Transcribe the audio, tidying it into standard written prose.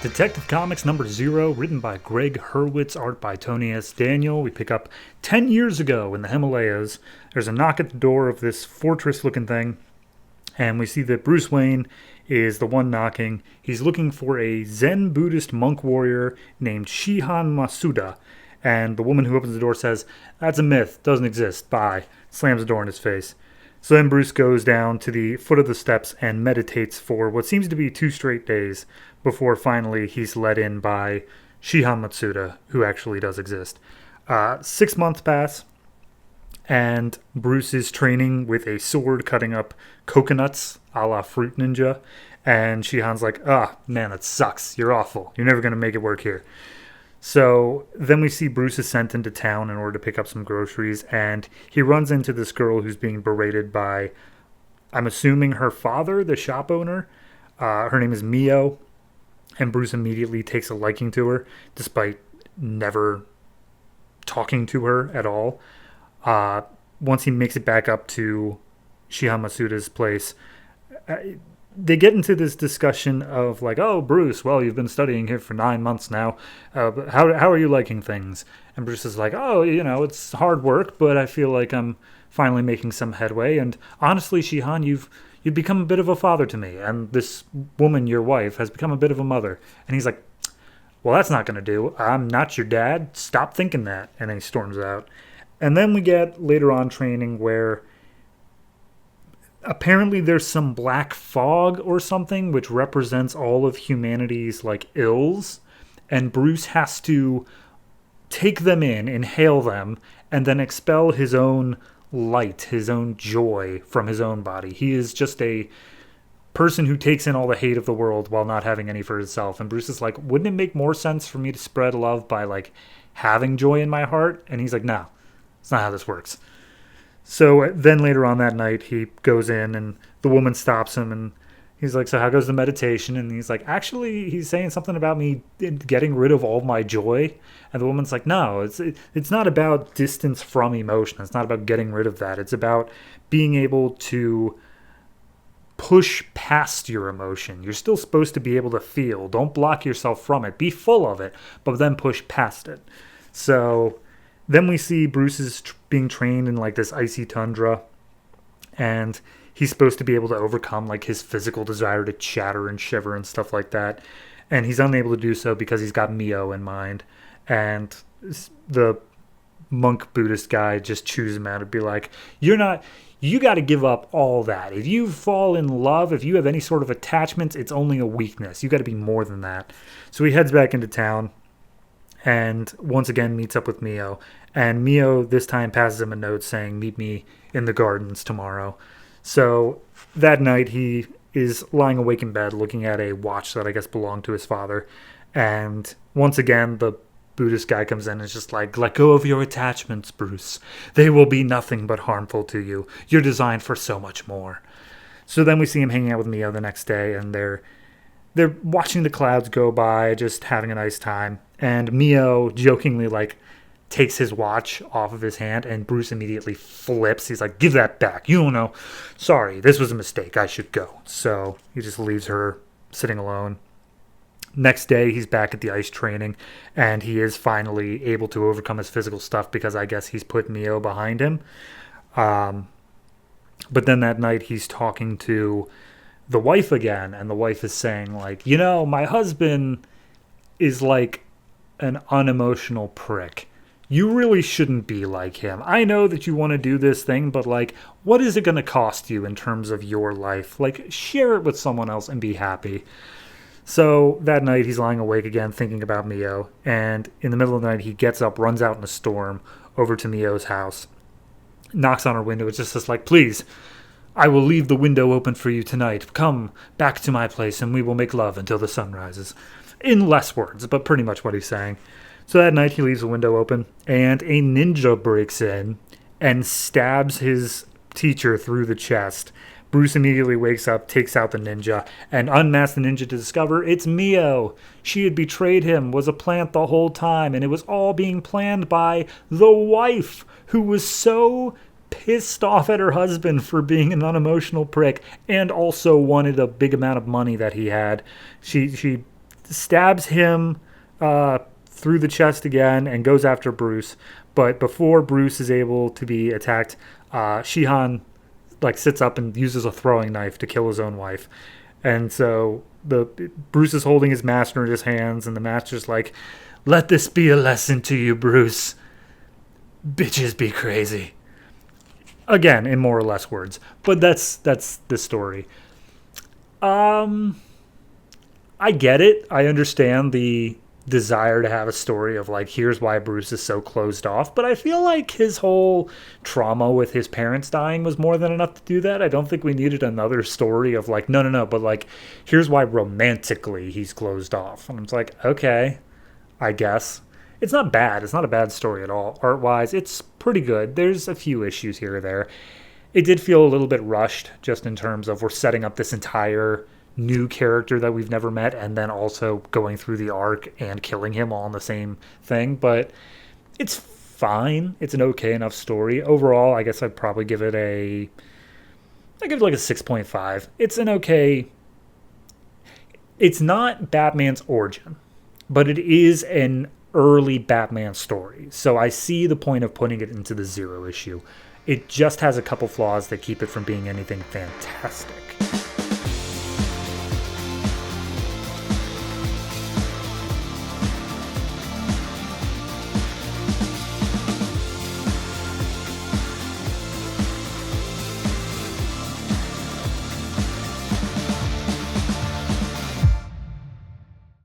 Detective Comics number 0, written by Greg Hurwitz, art by Tony S. Daniel. We pick up 10 years ago in the Himalayas. There's a knock at the door of this fortress-looking thing, and we see that Bruce Wayne is the one knocking. He's looking for a Zen Buddhist monk warrior named Shihan Masuda, and the woman who opens the door says, "That's a myth, doesn't exist, bye," slams the door in his face. So then Bruce goes down to the foot of the steps and meditates for what seems to be 2 straight days before finally he's let in by Shihan Matsuda, who actually does exist. 6 months pass, and Bruce is training with a sword cutting up coconuts a la Fruit Ninja, and Shihan's like, man, that sucks. You're awful. You're never going to make it work here. So then we see Bruce is sent into town in order to pick up some groceries, and he runs into this girl who's being berated by, I'm assuming, her father, the shop owner. Her name is Mio, and Bruce immediately takes a liking to her, despite never talking to her at all. Once he makes it back up to Shihan Masuda's place, they get into this discussion of like, oh, Bruce, well, you've been studying here for 9 months now. How are you liking things? And Bruce is like, oh, it's hard work, but I feel like I'm finally making some headway. And honestly, Shihan, you've become a bit of a father to me. And this woman, your wife, has become a bit of a mother. And he's like, well, that's not going to do. I'm not your dad. Stop thinking that. And then he storms out. And then we get later on training where apparently there's some black fog or something which represents all of humanity's like ills, and Bruce has to take them in, inhale them, and then expel his own light, his own joy from his own body. He is just a person who takes in all the hate of the world while not having any for himself. And Bruce is like, wouldn't it make more sense for me to spread love by like having joy in my heart? And he's like, no, it's not how this works. So then later on that night, he goes in and the woman stops him and he's like, so how goes the meditation? And he's like, actually, he's saying something about me getting rid of all my joy. And the woman's like, no, it's not about distance from emotion. It's not about getting rid of that. It's about being able to push past your emotion. You're still supposed to be able to feel. Don't block yourself from it. Be full of it, but then push past it. So then we see Bruce is being trained in like this icy tundra, and he's supposed to be able to overcome like his physical desire to chatter and shiver and stuff like that. And he's unable to do so because he's got Mio in mind. And the monk Buddhist guy just chews him out and be like, you got to give up all that. If you fall in love, if you have any sort of attachments, it's only a weakness. You got to be more than that. So he heads back into town and once again meets up with Mio. And Mio this time passes him a note saying, meet me in the gardens tomorrow. So that night he is lying awake in bed looking at a watch that I guess belonged to his father. And once again, the Buddhist guy comes in and is just like, let go of your attachments, Bruce. They will be nothing but harmful to you. You're designed for so much more. So then we see him hanging out with Mio the next day, and they're watching the clouds go by, just having a nice time. And Mio jokingly like takes his watch off of his hand, and Bruce immediately flips. He's like, give that back. You don't know. Sorry, this was a mistake. I should go. So he just leaves her sitting alone. Next day, he's back at the ice training, and he is finally able to overcome his physical stuff because I guess he's put Mio behind him. But then that night, he's talking to the wife again, and the wife is saying like, my husband is like an unemotional prick. You really shouldn't be like him. I know that you want to do this thing, but like, what is it going to cost you in terms of your life? Like, share it with someone else and be happy. So that night he's lying awake again thinking about Mio, and in the middle of the night he gets up, runs out in a storm over to Mio's house, knocks on her window. It's just like, please, I will leave the window open for you tonight. Come back to my place and we will make love until the sun rises. In less words, but pretty much what he's saying. So that night he leaves the window open, and a ninja breaks in and stabs his teacher through the chest. Bruce immediately wakes up, takes out the ninja, and unmasks the ninja to discover it's Mio. She had betrayed him, was a plant the whole time, and it was all being planned by the wife, who was so pissed off at her husband for being an unemotional prick and also wanted a big amount of money that he had. She stabs him through the chest again and goes after Bruce. But before Bruce is able to be attacked, Shihan like sits up and uses a throwing knife to kill his own wife. And so Bruce is holding his master in his hands, and the master's like, "Let this be a lesson to you, Bruce. Bitches be crazy." Again, in more or less words, but that's the story. I get it. I understand the desire to have a story of like, here's why Bruce is so closed off, but I feel like his whole trauma with his parents dying was more than enough to do that. I don't think we needed another story of like, no, but like, here's why romantically he's closed off. And it's like, okay, I guess. It's not bad. It's not a bad story at all. Art wise, it's pretty good. There's a few issues here or there. It did feel a little bit rushed, just in terms of we're setting up this entire new character that we've never met and then also going through the arc and killing him all in the same thing. But it's fine. It's an okay enough story. Overall, I guess I'd probably give it like a 6.5. It's an okay. It's not Batman's origin, but it is an early Batman story. So I see the point of putting it into the Zero issue. It just has a couple flaws that keep it from being anything fantastic.